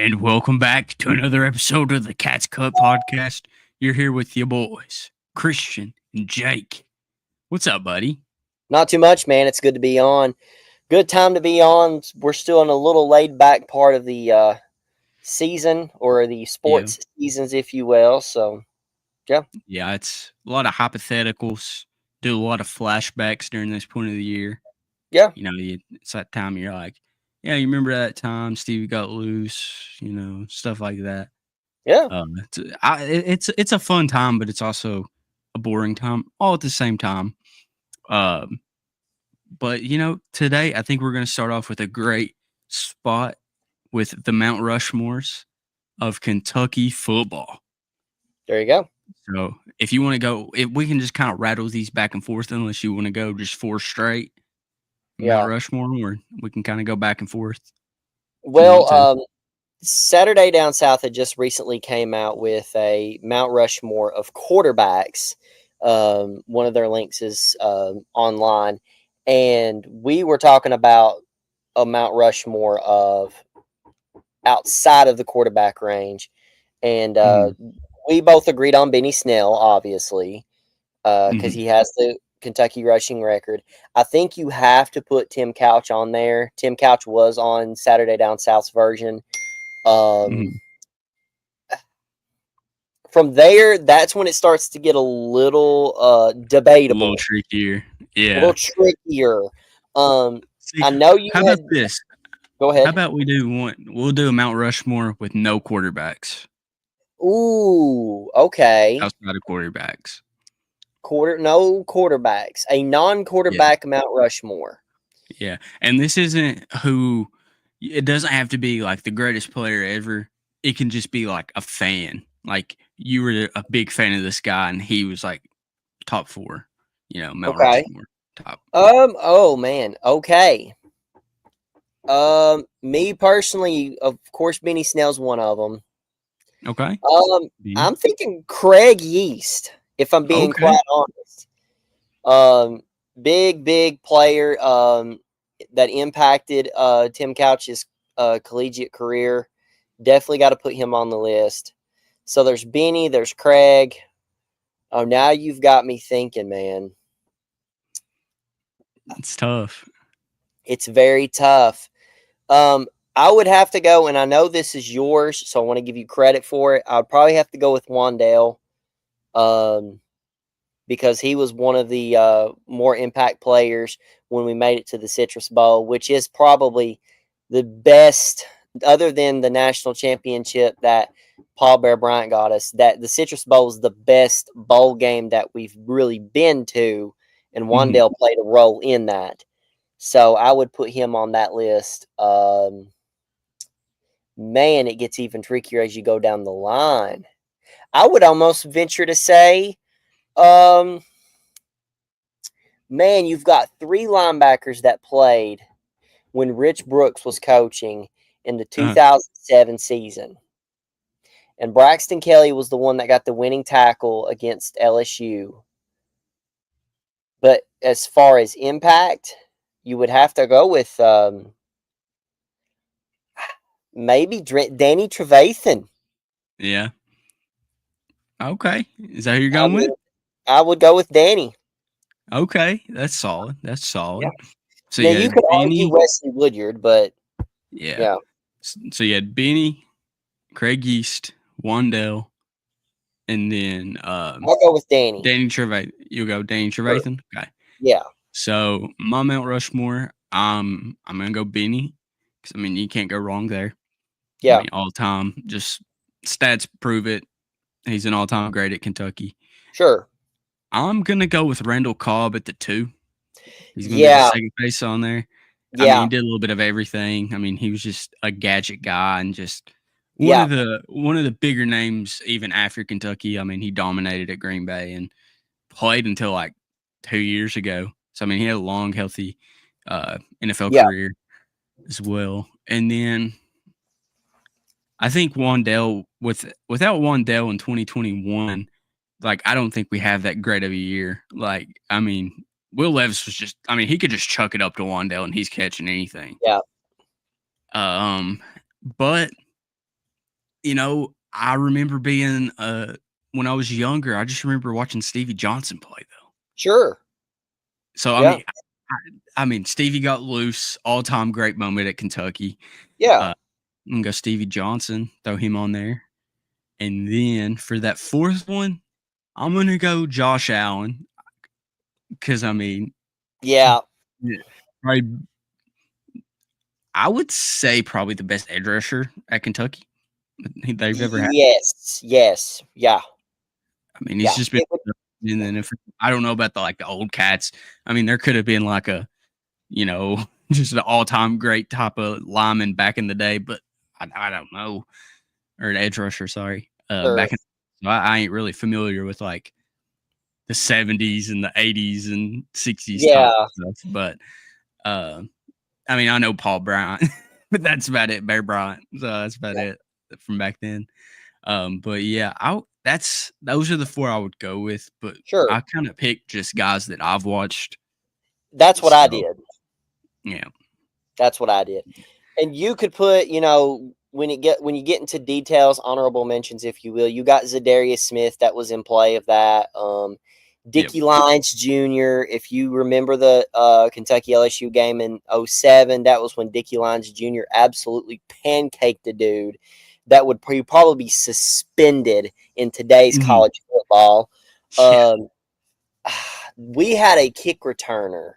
And welcome back to another episode of the Cats Cut Podcast. You're here with your boys, Christian and Jake. What's up, buddy? Not too much, man. It's good to be on. Good time to be on. We're still in a little laid back part of the season, or the sports seasons, if you will. So, yeah. Yeah, it's a lot of hypotheticals. Do a lot of flashbacks during this point of the year. Yeah. You know, it's that time you're like, yeah, you remember that time Stevie got loose, stuff like that. Yeah. It's a fun time, but it's also a boring time all at the same time. But today I think we're going to start off with a great spot with the Mount Rushmores of Kentucky football. There you go. So if you want to go, we can just kind of rattle these back and forth, unless you want to go just four straight Mount Rushmore, or we can kind of go back and forth. Well, Saturday Down South had just recently came out with a Mount Rushmore of quarterbacks. One of their links is online, and we were talking about a Mount Rushmore of outside of the quarterback range, and we both agreed on Benny Snell, obviously, because he has the Kentucky rushing record. I think you have to put Tim Couch on there. Tim Couch was on Saturday Down South's version. From there, that's when it starts to get a little debatable. A little trickier. Yeah. A little trickier. See, I know you How about this? Go ahead. How about we'll do a Mount Rushmore with no quarterbacks. Ooh, okay. Outside of quarterbacks. No quarterbacks. A non-quarterback Mount Rushmore. Yeah. And this isn't it doesn't have to be like the greatest player ever. It can just be like a fan. Like you were a big fan of this guy and he was like top 4, Mount Rushmore top. Oh man. Okay. Me personally, of course, Benny Snell's one of them. Okay. I'm thinking Craig Yeast, if I'm being quite honest. Big player that impacted Tim Couch's collegiate career. Definitely got to put him on the list. So there's Benny, there's Craig. Oh, now you've got me thinking, man. It's tough. It's very tough. I would have to go, and I know this is yours, so I want to give you credit for it. I'd probably have to go with Wan'Dale, because he was one of the more impact players when we made it to the Citrus Bowl, which is probably the best, other than the national championship that Paul Bear Bryant got us, that the Citrus Bowl is the best bowl game that we've really been to, and Wan'Dale played a role in that. So I would put him on that list. Man, it gets even trickier as you go down the line. I would almost venture to say, man, you've got 3 linebackers that played when Rich Brooks was coaching in the 2007 season. And Braxton Kelly was the one that got the winning tackle against LSU. But as far as impact, you would have to go with maybe Danny Trevathan. Yeah. Okay. Is that who you're going with? I would go with Danny. Okay. That's solid. Yeah. So now, you could argue Wesley Woodyard, but yeah. So you had Benny, Craig Yeast, Wan'Dale, and then I'll go with Danny. Danny Trevathan. You go Danny Trevathan? Sure. Okay. Yeah. So my Mount Rushmore, I'm gonna go Benny, because you can't go wrong there. Yeah. All time, just stats prove it. He's an all-time great at Kentucky. Sure. I'm gonna go with Randall Cobb at the 2. He's gonna be the second base on there. Yeah. He did a little bit of everything. He was just a gadget guy and just one of the bigger names even after Kentucky. He dominated at Green Bay and played until like 2 years ago. So he had a long, healthy NFL career as well. And then I think Wan'Dale, without Wan'Dale in 2021, I don't think we have that great of a year. Will Levis was just, he could just chuck it up to Wan'Dale and he's catching anything. Yeah. But I remember being when I was younger. I just remember watching Stevie Johnson play though. Sure. So Yeah. I mean, Stevie got loose, all time great moment at Kentucky. Yeah. I'm gonna go Stevie Johnson, throw him on there, and then for that fourth one, I'm gonna go Josh Allen because I mean, Yeah. right. I would say probably the best edge rusher at Kentucky they've ever had. Yes. Yes. Yeah. I mean, he's Yeah. just been. And then if I don't know about the old cats, I mean, there could have been like a, just an all-time great type of lineman back in the day, but I don't know, or an edge rusher, sorry. Sure. Back in, so I ain't really familiar with like the 70s and the 80s and 60s type Yeah. stuff, but I mean, I know Paul Bryant, but that's about it. Bear Bryant, so that's about it from back then. But yeah, those are the four I would go with, but Sure. I kind of picked just guys that I've watched. That's what I did. Yeah. That's what I did. And you could put, when you get into details, honorable mentions, if you will, you got Zadarius Smith that was in play of that. Dickie Lyons Jr., if you remember the Kentucky LSU game in 2007, that was when Dickie Lyons Jr. absolutely pancaked a dude that would probably be suspended in today's college football. Yeah. We had a kick returner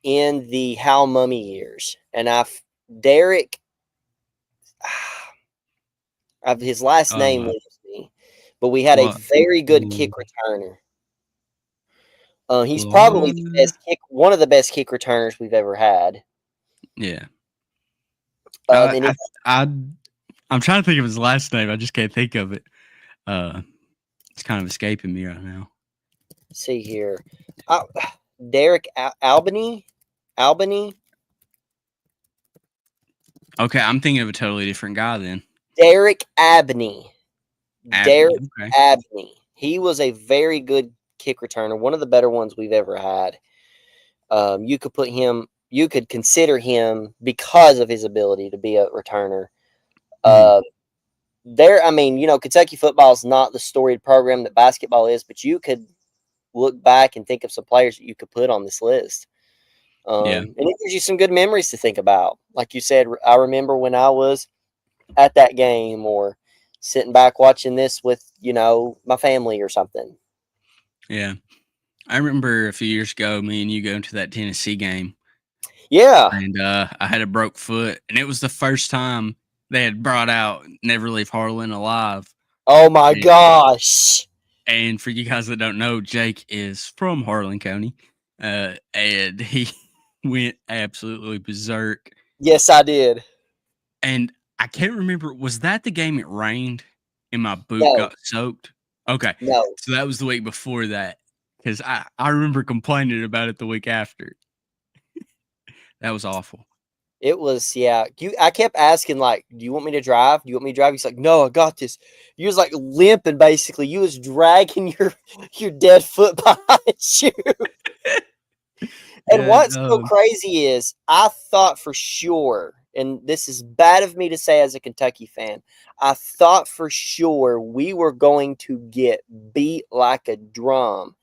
in the Hal Mummy years, and Derek, his last name leaves me, but we had a very good kick returner. He's probably one of the best kick returners we've ever had. Yeah. I'm trying to think of his last name. I just can't think of it. It's kind of escaping me right now. Let's see here. Derek Albany. Okay, I'm thinking of a totally different guy then. Derek Abney. Derek Abney. He was a very good kick returner, one of the better ones we've ever had. You could consider him, because of his ability, to be a returner. Kentucky football is not the storied program that basketball is, but you could look back and think of some players that you could put on this list. And it gives you some good memories to think about. Like you said, I remember when I was at that game or sitting back watching this with, my family or something. Yeah. I remember a few years ago, me and you going to that Tennessee game. Yeah. And I had a broke foot, and it was the first time they had brought out Never Leave Harlan Alive. Oh my gosh. And for you guys that don't know, Jake is from Harlan County. And he went absolutely berserk. Yes, I did. And I can't remember, was that the game it rained and my boot got soaked? Okay. No. So that was the week before that. Because I remember complaining about it the week after. That was awful. It was, yeah. I kept asking, like, do you want me to drive? Do you want me to drive? He's like, no, I got this. You was like limping, basically. You was dragging your dead foot behind you. And what's so crazy is I thought for sure, and this is bad of me to say as a Kentucky fan, I thought for sure we were going to get beat like a drum.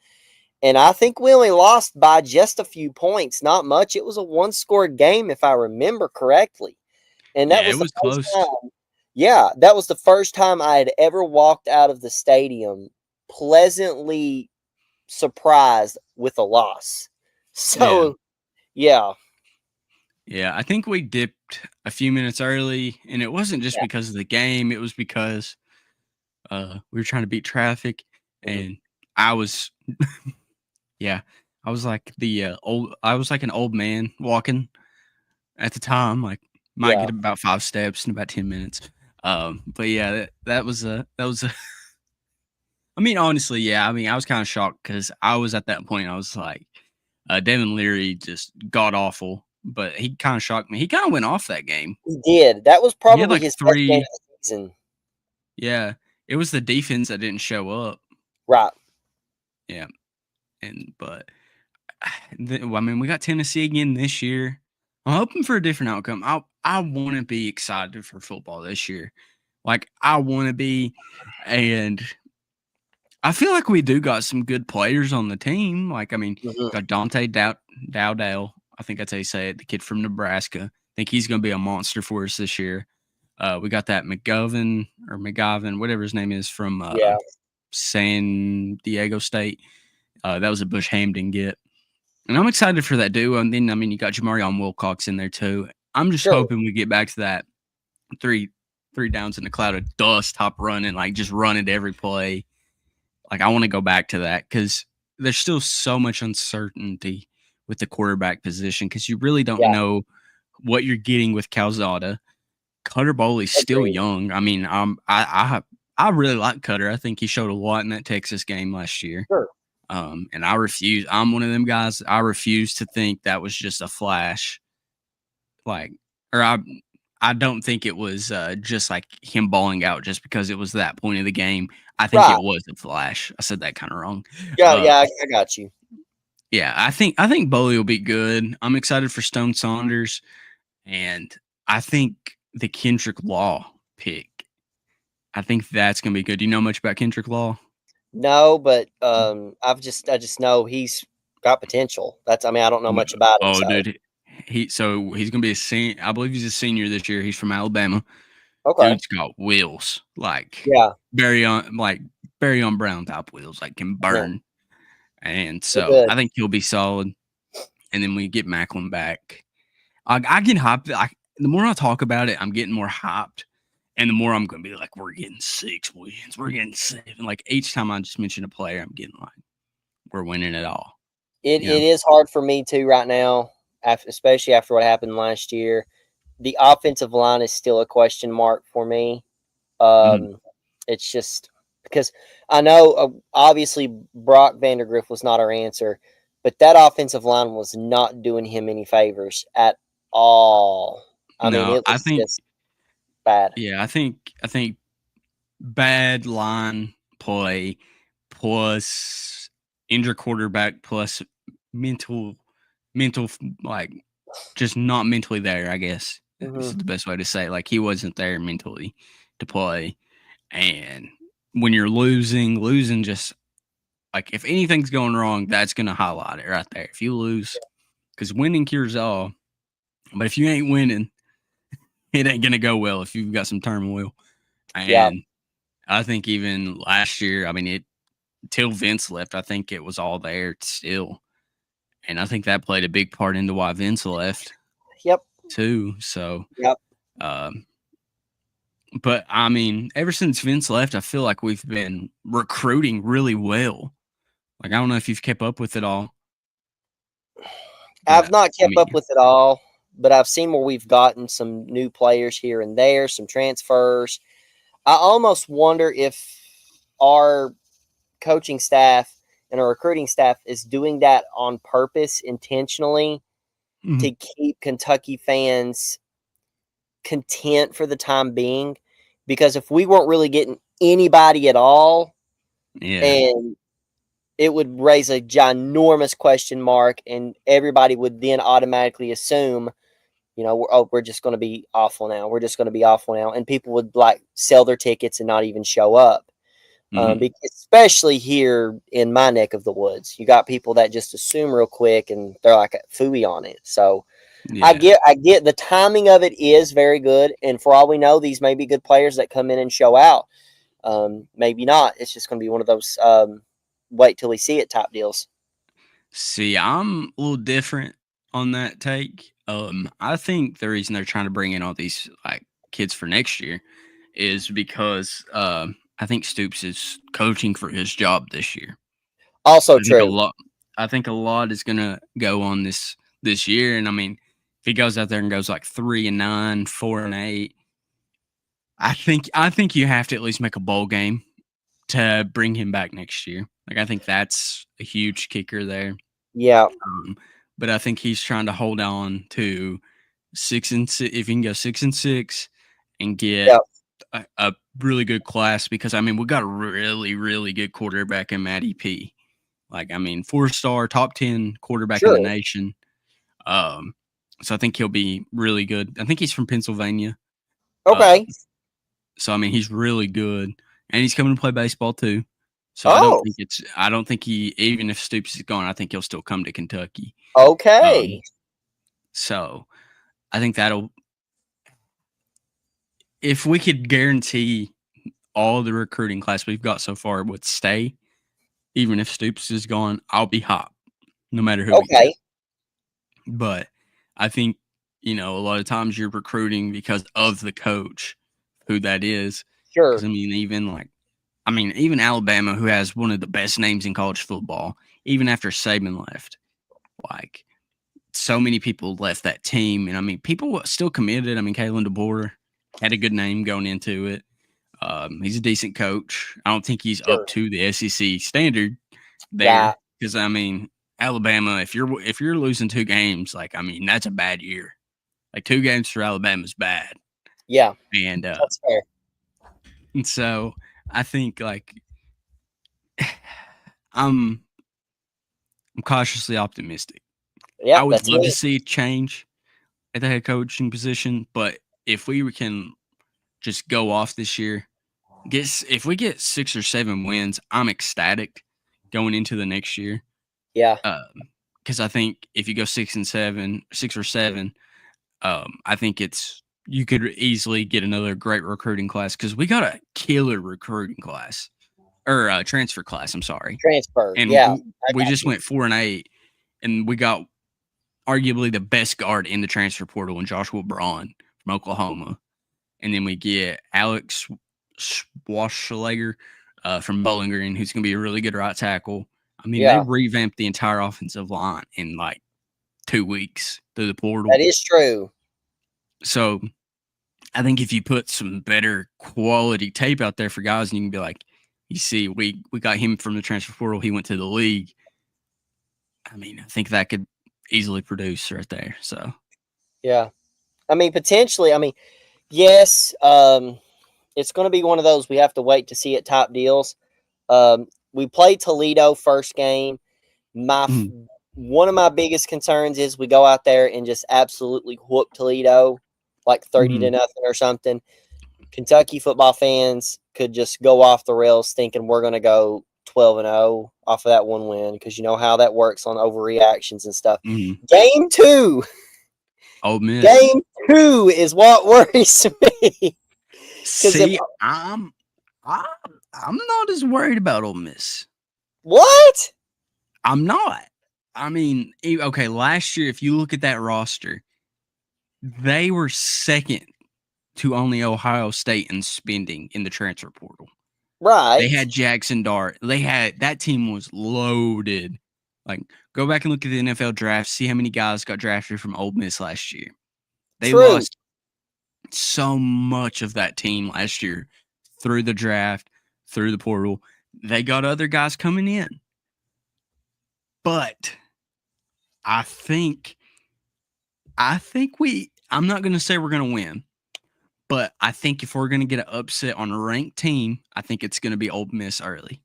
And I think we only lost by just a few points, not much. It was a one-score game, if I remember correctly. And that was close. Yeah, that was the first time I had ever walked out of the stadium pleasantly surprised with a loss. So, yeah. Yeah, I think we dipped a few minutes early, and it wasn't just because of the game. It was because we were trying to beat traffic, and I was... Yeah, I was like I was like an old man walking at the time, like might get about 5 steps in about 10 minutes. But yeah, that was a I mean, honestly, yeah, I mean, I was kind of shocked because I was at that point, I was like, Devin Leary just god awful, but he kind of shocked me. He kind of went off that game. He did. That was probably his best game of the season. Yeah, it was the defense that didn't show up. Right. Yeah. But I mean, we got Tennessee again this year. I'm hoping for a different outcome. I want to be excited for football this year. Like I want to be, and I feel like we do got some good players on the team. Like I mean, got Dante Dowdell. I think that's how you say it. The kid from Nebraska. I think he's going to be a monster for us this year. We got that McGovern, whatever his name is, from San Diego State. That was a Bush Hamden get. And I'm excited for that duo. And then, I mean, you got Jamarion Wilcox in there too. I'm just hoping we get back to that three downs in the cloud of dust, top running, like just running to every play. Like I want to go back to that because there's still so much uncertainty with the quarterback position because you really don't know what you're getting with Calzada. Cutter Boley's still young. I mean, I really like Cutter. I think he showed a lot in that Texas game last year. Sure. And I refuse. I'm one of them guys. I refuse to think that was just a flash. Like, or I don't think it was just like him balling out just because it was that point of the game. I think it was a flash. I said that kind of wrong. Yeah, I got you. Yeah, I think Boley will be good. I'm excited for Stone Saunders, and I think the Kendrick Law pick. I think that's gonna be good. Do you know much about Kendrick Law? No, but I just know he's got potential. I don't know much about him. Oh, dude, he's gonna be a senior. I believe he's a senior this year. He's from Alabama. Okay, dude's got wheels, like Barry on Brown type wheels, like can burn. And so I think he'll be solid. And then we get Macklin back. I get hyped. The more I talk about it, I'm getting more hyped. And the more I'm going to be like, we're getting 6 wins. We're getting 7. Like each time I just mention a player, I'm getting like, we're winning it all. It is hard for me too right now, especially after what happened last year. The offensive line is still a question mark for me. It's just because I know obviously Brock Vandergriff was not our answer, but that offensive line was not doing him any favors at all. I mean, it was just bad. Yeah, I think bad line play plus injured quarterback plus mental like just not mentally there, I guess. This is the best way to say it. Like he wasn't there mentally to play. And when you're losing just like if anything's going wrong, that's gonna highlight it right there. If you lose, because winning cures all. But if you ain't winning, it ain't gonna go well if you've got some turmoil. And I think even last year, I mean, till Vince left, I think it was all there still. And I think that played a big part into why Vince left. Yep. Too. So. Yep. But I mean, ever since Vince left, I feel like we've been recruiting really well. Like I don't know if you've kept up with it all. I've not kept up with it all, but I've seen where we've gotten some new players here and there, some transfers. I almost wonder if our coaching staff and our recruiting staff is doing that on purpose, intentionally, to keep Kentucky fans content for the time being. Because if we weren't really getting anybody at all, and it would raise a ginormous question mark, and everybody would then automatically assume, we're just going to be awful now. We're just going to be awful now. And people would like sell their tickets and not even show up. Especially here in my neck of the woods, you got people that just assume real quick and they're like phooey on it. So I get the timing of it is very good. And for all we know, these may be good players that come in and show out. Maybe not. It's just going to be one of those wait till we see it type deals. See, I'm a little different on that take. I think the reason they're trying to bring in all these like kids for next year is because I think Stoops is coaching for his job this year. Also true. I think a lot is going to go on this year. And I mean, if he goes out there and goes like 3-9, 4-8, I think you have to at least make a bowl game to bring him back next year. Like, I think that's a huge kicker there. Yeah. But I think he's trying to hold on to 6-6. If he can go 6-6 and get a really good class, because I mean, we got a really, really good quarterback in Matty P. Like, I mean, 4-star, top 10 quarterback in the nation. So I think he'll be really good. I think he's from Pennsylvania. Okay. So I mean, he's really good, and he's coming to play baseball too. So Oh. I don't think he, even if Stoops is gone, I think he'll still come to Kentucky. Okay. So I think if we could guarantee all the recruiting class we've got so far would stay, even if Stoops is gone, I'll be hot, no matter who we get. But I think, a lot of times you're recruiting because of the coach, who that is. Sure. Because, even Alabama, who has one of the best names in college football, even after Saban left, like, so many people left that team. And, people were still committed. Kalen DeBoer had a good name going into it. He's a decent coach. I don't think he's up to the SEC standard there. Because, Alabama, if you're losing 2 games, that's a bad year. 2 games for Alabama is bad. Yeah. And that's fair. And so I think I'm cautiously optimistic. Yeah, I would love to see a change at the head coaching position, but if we can just go off this year, if we get 6 or 7 wins, I'm ecstatic going into the next year. Yeah. Because I think if you go 6 or 7, I think you could easily get another great recruiting class because we got a killer recruiting class. Or transfer class, I'm sorry. Transfer, and yeah. We just went 4-8, and we got arguably the best guard in the transfer portal in Joshua Braun from Oklahoma. And then we get Alex Schwarzenegger from Bowling Green, who's going to be a really good right tackle. They revamped the entire offensive line in 2 weeks through the portal. That is true. So I think if you put some better quality tape out there for guys, and you can be like, you see, we got him from the transfer portal. He went to the league. I think that could easily produce right there. So, yeah. Potentially. Yes, it's going to be one of those we have to wait to see it type deals. We played Toledo first game. One of my biggest concerns is we go out there and just absolutely whoop Toledo 30-0 or something. Kentucky football fans could just go off the rails thinking we're going to go 12-0 off of that one win because you know how that works on overreactions and stuff. Game 2. Ole Miss. Game 2 is what worries me. See, I'm not as worried about Ole Miss. What? I'm not. Okay, last year, if you look at that roster, they were second to only Ohio State in spending in the transfer portal. Right. They had Jackson Dart. That team was loaded. Go back and look at the NFL draft, see how many guys got drafted from Ole Miss last year. They lost so much of that team last year through the draft, through the portal. They got other guys coming in. But I think I'm not going to say we're going to win, but I think if we're going to get an upset on a ranked team, I think it's going to be Ole Miss early.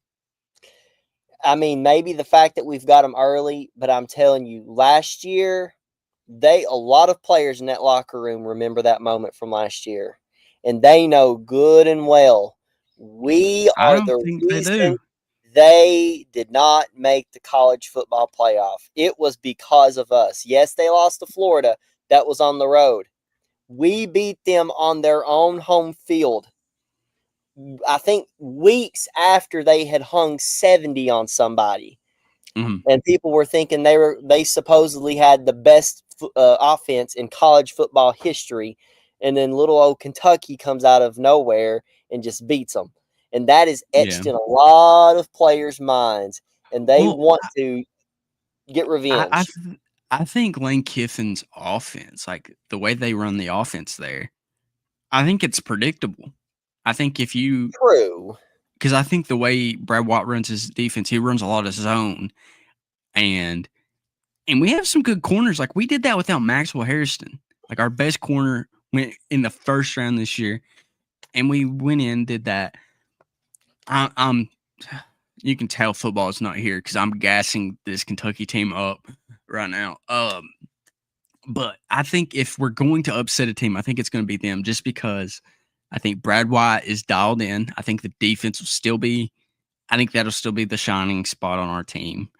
Maybe the fact that we've got them early, but I'm telling you, last year, a lot of players in that locker room remember that moment from last year, and they know good and well we are the reason they did not make the college football playoff. It was because of us. Yes, they lost to Florida. That was on the road. We beat them on their own home field. I think weeks after they had hung 70 on somebody. And people were thinking they supposedly had the best offense in college football history. And then little old Kentucky comes out of nowhere and just beats them. And that is etched in a lot of players' minds. And they want to get revenge. I think Lane Kiffin's offense, the way they run the offense there, I think it's predictable. I think if you... True. Because I think the way Brad Watt runs his defense, he runs a lot of zone. And we have some good corners. We did that without Maxwell Harrison. Our best corner went in the first round this year. And we went in, did that. You can tell football is not here because I'm gassing this Kentucky team up right now. But I think if we're going to upset a team, I think it's going to be them just because I think Brad White is dialed in. I think the defense will still be, I think that'll still be the shining spot on our team.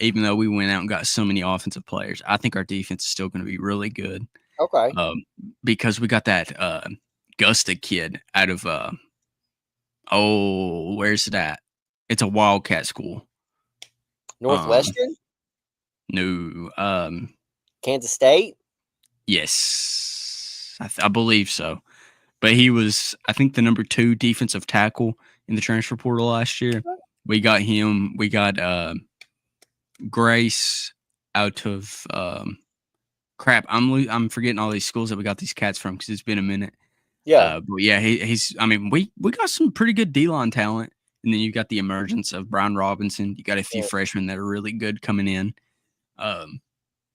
Even though we went out and got so many offensive players, I think our defense is still going to be really good. Okay. Because we got that Gusta kid out of, where's it at? It's a Wildcat school. Northwestern? No. Kansas State? Yes. I believe so. But he was, I think, the number 2 defensive tackle in the transfer portal last year. We got him. We got Grace out of crap. I'm forgetting all these schools that we got these cats from because it's been a minute. Yeah. But yeah, he's. I mean, we got some pretty good D-line talent, and then you got the emergence of Brian Robinson. You got a few freshmen that are really good coming in. And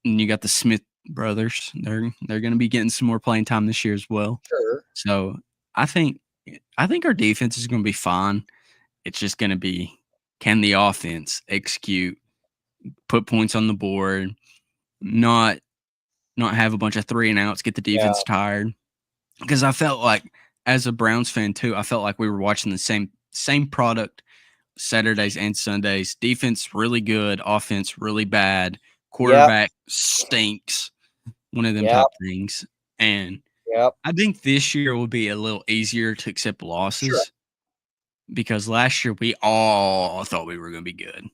you got the Smith brothers. They're going to be getting some more playing time this year as well. Sure. So I think our defense is going to be fine. It's just going to be, can the offense execute, put points on the board, not have a bunch of 3 and outs, get the defense tired. Because I felt like, as a Browns fan too, I felt like we were watching the same product Saturdays and Sundays. Defense really good, offense really bad, quarterback stinks. One of them type things. And I think this year will be a little easier to accept losses because last year we all thought we were going to be good.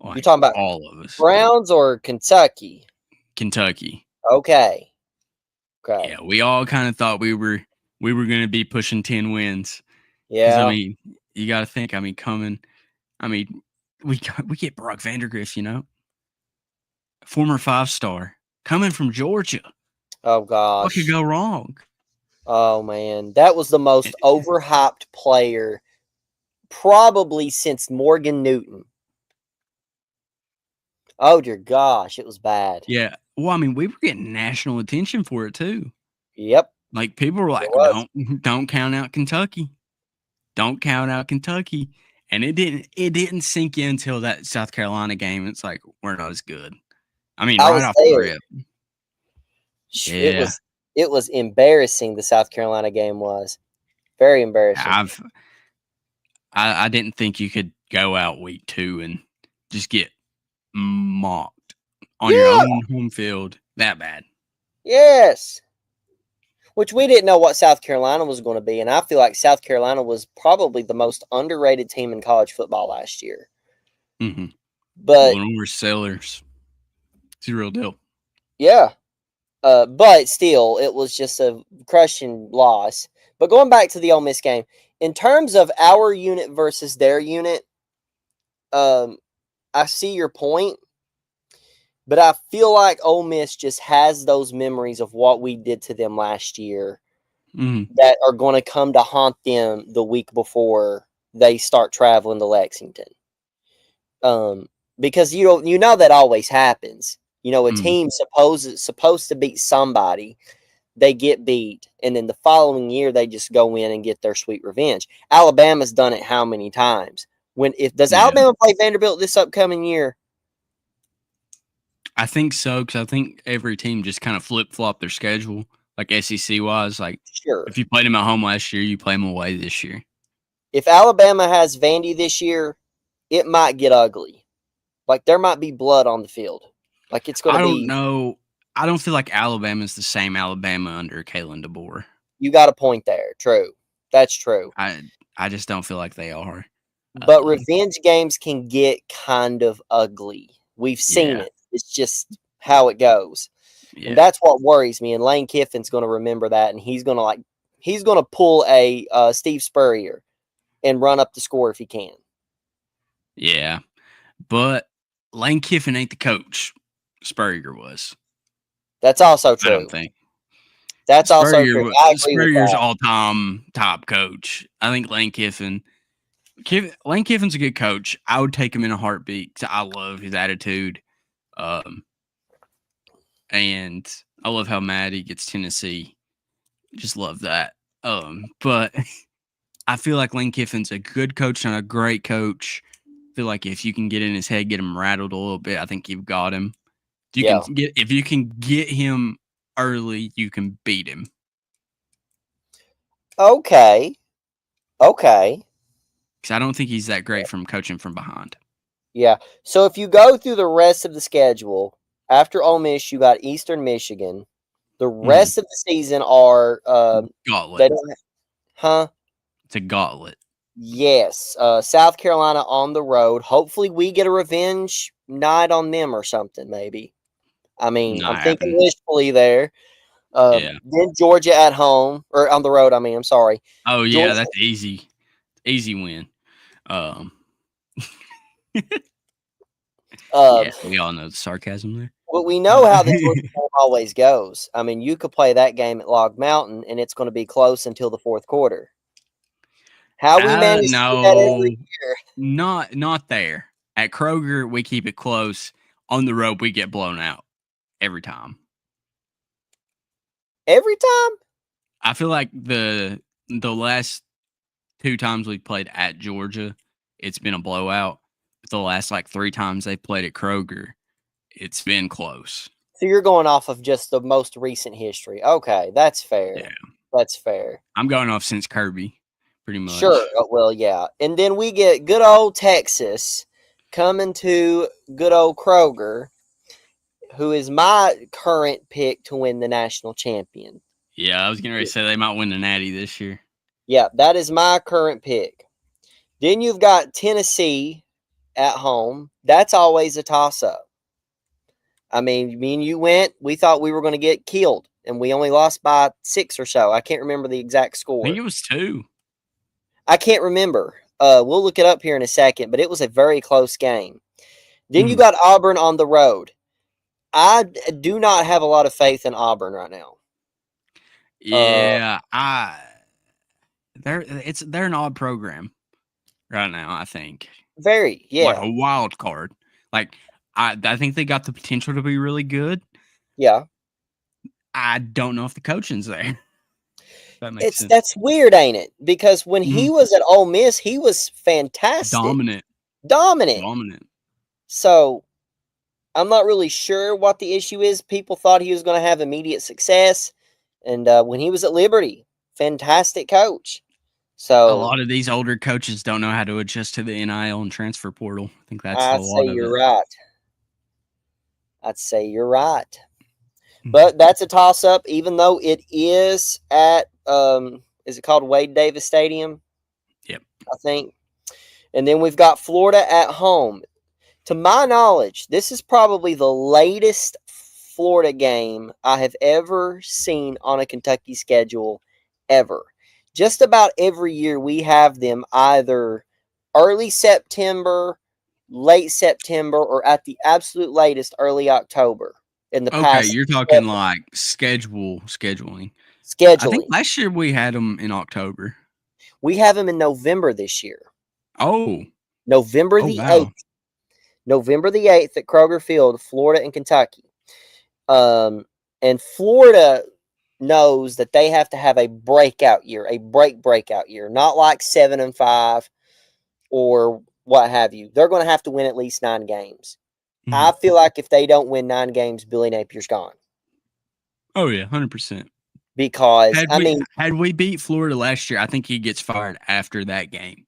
Like, you talking about all of us? Browns or Kentucky? Kentucky. Okay. Yeah, we all kind of thought we were going to be pushing 10 wins. Yeah. I mean, you got to think. I mean, we get Brock Vandagriff, former 5-star coming from Georgia. Oh gosh, what could go wrong? Oh man, that was the most overhyped player probably since Morgan Newton. Oh dear gosh, it was bad. Yeah. Well, I mean, we were getting national attention for it too. Yep. Like people were like, "Don't count out Kentucky. Don't count out Kentucky." And it didn't sink in until that South Carolina game. It's like, we're not as good. I mean, right off the rip. Yeah. It was embarrassing. The South Carolina game was very embarrassing. I didn't think you could go out week 2 and just get mocked on your own home field that bad. Yes. Which we didn't know what South Carolina was going to be. And I feel like South Carolina was probably the most underrated team in college football last year. Mm-hmm. But when we were sailors, it's a real deal. Yeah. But still, it was just a crushing loss. But going back to the Ole Miss game, in terms of our unit versus their unit, I see your point. But I feel like Ole Miss just has those memories of what we did to them last year that are going to come to haunt them the week before they start traveling to Lexington. Because you know that always happens. A team supposed to beat somebody, they get beat, and then the following year they just go in and get their sweet revenge. Alabama's done it how many times? Does Alabama play Vanderbilt this upcoming year? I think so, because I think every team just kind of flip-flop their schedule, like SEC-wise. Like, if you played them at home last year, you play them away this year. If Alabama has Vandy this year, it might get ugly. Like, there might be blood on the field. Like, it's going to be... I don't know. I don't feel like Alabama's the same Alabama under Kalen DeBoer. You got a point there. True. That's true. I just don't feel like they are. But revenge games can get kind of ugly. We've seen it. It's just how it goes. Yeah. And that's what worries me. And Lane Kiffin's going to remember that. And he's going to pull a Steve Spurrier and run up the score if he can. Yeah. But Lane Kiffin ain't the coach. Spurrier was. That's also true. I don't think. That's also true. Spurrier's all-time top coach. I think Lane Kiffin's a good coach. I would take him in a heartbeat because I love his attitude. And I love how mad he gets Tennessee. Just love that. But I feel like Lane Kiffin's a good coach and a great coach. I feel like if you can get in his head, get him rattled a little bit, I think you've got him. If you can get him early, you can beat him. Okay. Because I don't think he's that great from coaching from behind. Yeah. So if you go through the rest of the schedule, after Ole Miss, you got Eastern Michigan. The rest of the season are gauntlet. It's a gauntlet. Yes. South Carolina on the road. Hopefully we get a revenge night on them or something, maybe. I mean, I'm thinking wishfully there. Then Georgia at home, or on the road, I'm sorry. Oh, yeah, Georgia. That's easy. Easy win. Yeah, we all know the sarcasm there. Well, we know how the Georgia game always goes. I mean, you could play that game at Log Mountain, and it's going to be close until the fourth quarter. How we manage to do that every year? Not there. At Kroger, we keep it close. On the road, we get blown out every time. Every time? I feel like the last 2 times we played at Georgia, it's been a blowout. But the last 3 times they played at Kroger, it's been close. So you're going off of just the most recent history. Okay, that's fair. Yeah. That's fair. I'm going off since Kirby, pretty much. Sure. Well, yeah. And then we get good old Texas coming to good old Kroger, who is my current pick to win the national champion. Yeah, I was getting ready to say they might win the Natty this year. Yeah, that is my current pick. Then you've got Tennessee at home. That's always a toss-up. I mean, me and you we thought we were going to get killed, and we only lost by 6 or so. I can't remember the exact score. I think it was 2. I can't remember. We'll look it up here in a second, but it was a very close game. Then you got Auburn on the road. I do not have a lot of faith in Auburn right now. Yeah, they're an odd program right now, I think. Very, yeah. Like a wild card. I think they got the potential to be really good. Yeah. I don't know if the coaching's there. That makes sense. That's weird, ain't it? Because when he was at Ole Miss, he was fantastic. Dominant. So I'm not really sure what the issue is. People thought he was going to have immediate success. And when he was at Liberty, fantastic coach. So a lot of these older coaches don't know how to adjust to the NIL and transfer portal. I think that's I'd say you're right. But that's a toss-up, even though it is at, is it called Wade Davis Stadium? Yep. I think. And then we've got Florida at home. To my knowledge, this is probably the latest Florida game I have ever seen on a Kentucky schedule ever. Just about every year we have them either early September, late September, or at the absolute latest, early October. In the past, you're talking scheduling. I think last year we had them in October. We have them in November this year. Oh. November the 8th. November the 8th at Kroger Field, Florida and Kentucky. And Florida knows that they have to have a breakout year, breakout year, not like 7-5 or what have you. They're going to have to win at least 9 games. I feel like if they don't win 9 games, Billy Napier's gone. Oh, yeah, 100%. Because, had we beat Florida last year, I think he gets fired after that game.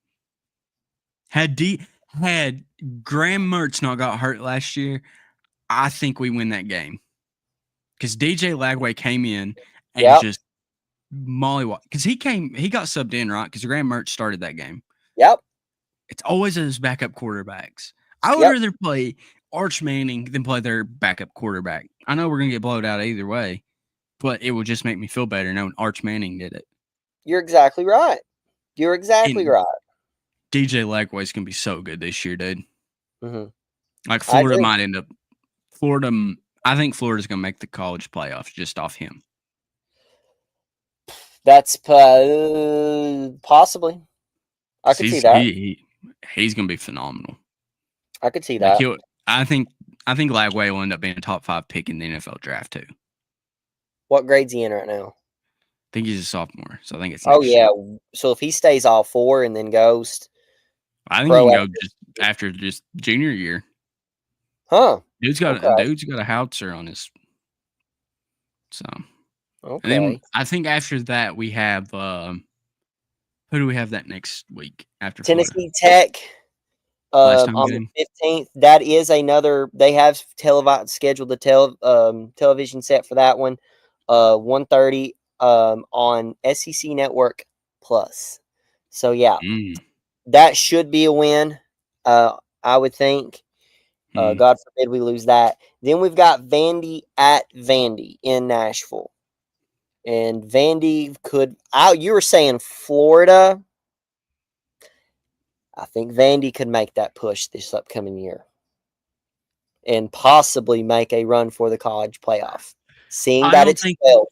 Had Graham Mertz not got hurt last year, I think we win that game. Because DJ Lagway came in and just mollywop. Because he got subbed in, right? Because Graham Mertz started that game. Yep. It's always those backup quarterbacks. I would rather play Arch Manning than play their backup quarterback. I know we're going to get blowed out either way, but it would just make me feel better knowing Arch Manning did it. You're exactly right. Right. DJ Lagway's going to be so good this year, dude. Mm-hmm. Florida might end up I think Florida's going to make the college playoffs just off him. That's possibly. I could see that. He's going to be phenomenal. I could see that. I think Lagway will end up being a top 5 pick in the NFL draft too. What grade's he in right now? I think he's a sophomore, so I think it's. Oh yeah, so if he stays all 4 and then goes, I think he can go just after just junior year. Huh? Dude's got a howitzer on his. So, and then I think after that we have who do we have that next week after Tennessee Florida? Tech on the 15th. That is another. They have scheduled the television set for that one. 1:30 on SEC Network Plus. So yeah, that should be a win. I would think. God forbid we lose that. Then we've got Vandy at Vandy in Nashville. And Vandy could you were saying Florida. I think Vandy could make that push this upcoming year. And possibly make a run for the college playoff. Seeing that it's 12.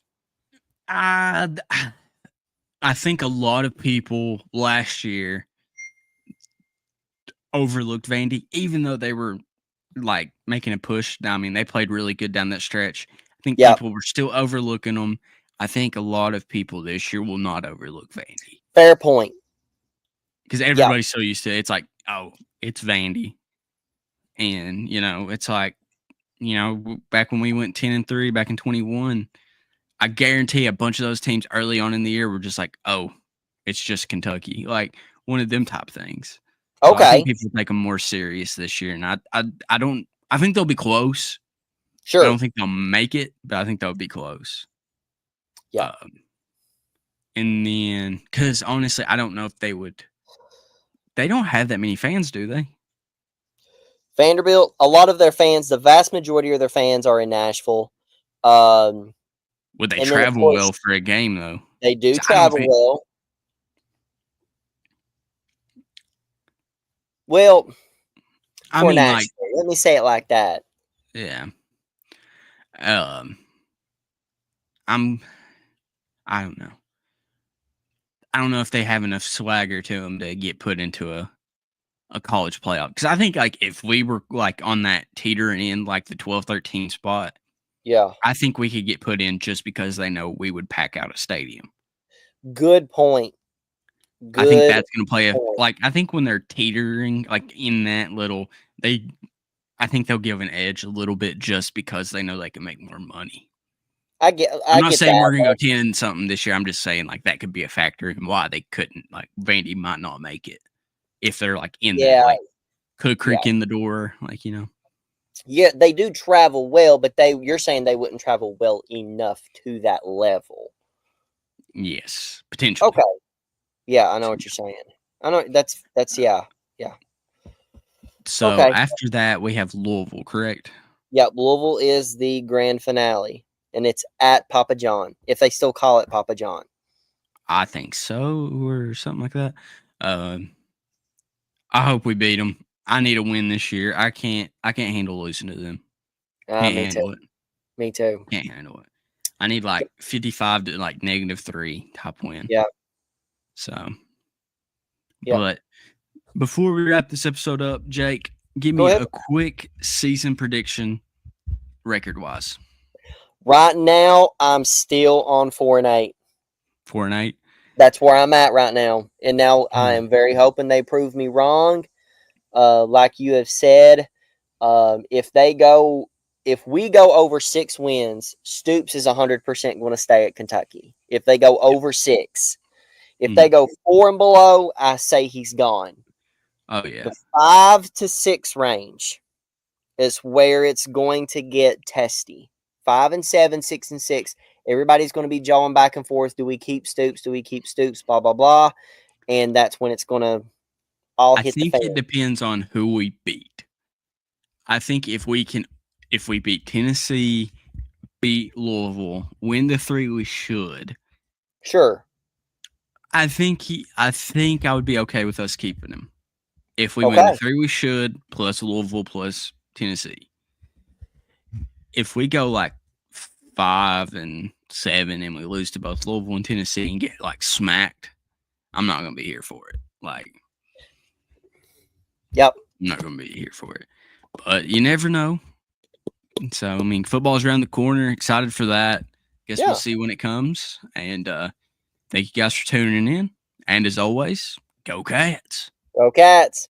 I think a lot of people last year overlooked Vandy, even though they were like making a push. I mean, they played really good down that stretch. I think people were still overlooking them. I think a lot of people this year will not overlook Vandy. Fair point. Because everybody's so used to it. It's like, oh, it's Vandy. And, it's like, back when we went 10-3 back in 21, I guarantee a bunch of those teams early on in the year were just like, oh, it's just Kentucky. Like one of them type things. So I think people take them more serious this year. And I think they'll be close. Sure. I don't think they'll make it, but I think they'll be close. Yeah. And then, because honestly, I don't know if they would. They don't have that many fans, do they? Vanderbilt, a lot of their fans, the vast majority of their fans are in Nashville. Would they travel well for a game, though? They do travel well. Well, I mean, let me say it like that. Yeah. I don't know. I don't know if they have enough swagger to them to get put into a college playoff. Because I think, like, if we were, like, on that teetering in, like, the 12-13 spot, I think we could get put in just because they know we would pack out a stadium. Good point. I think that's going to play I think when they're teetering, like, in that little, I think they'll give an edge a little bit just because they know they can make more money. I'm not saying we're going to go 10-something this year. I'm just saying, like, that could be a factor in why they couldn't. Like, Vandy might not make it if they're, like, in there. Like, could creak in the door, like, Yeah, they do travel well, but you're saying they wouldn't travel well enough to that level. Yes, potentially. Okay. Yeah, I know what you're saying. I know that's yeah. So after that, we have Louisville, correct? Yeah, Louisville is the grand finale, and it's at Papa John, if they still call it Papa John. I think so, or something like that. I hope we beat them. I need a win this year. I can't handle losing to them. Can't handle it. Me too. Can't handle it. I need like 55 to like -3 top win. Yeah. So, but before we wrap this episode up, Jake, give me a quick season prediction record-wise. Right now, I'm still on 4-8. 4-8? That's where I'm at right now. And now I am very hoping they prove me wrong. Like you have said, if we go over 6 wins, Stoops is 100% going to stay at Kentucky. If they go over 6. If they go 4 and below, I say he's gone. Oh, yeah. The 5 to 6 range is where it's going to get testy. 5 and 7, 6 and 6. Everybody's going to be jawing back and forth. Do we keep Stoops? Do we keep Stoops? Blah, blah, blah. And that's when it's going to all hit the fan. I think it depends on who we beat. I think if we beat Tennessee, beat Louisville, win the 3 we should. Sure. I think I would be okay with us keeping him. If we win the 3 we should, plus Louisville, plus Tennessee. If we go like 5 and 7 and we lose to both Louisville and Tennessee and get like smacked, I'm not going to be here for it. Like, yep, I'm not going to be here for it. But you never know. So, I mean, football's around the corner. Excited for that. Guess we'll see when it comes. And thank you guys for tuning in. And as always, go Cats. Go Cats.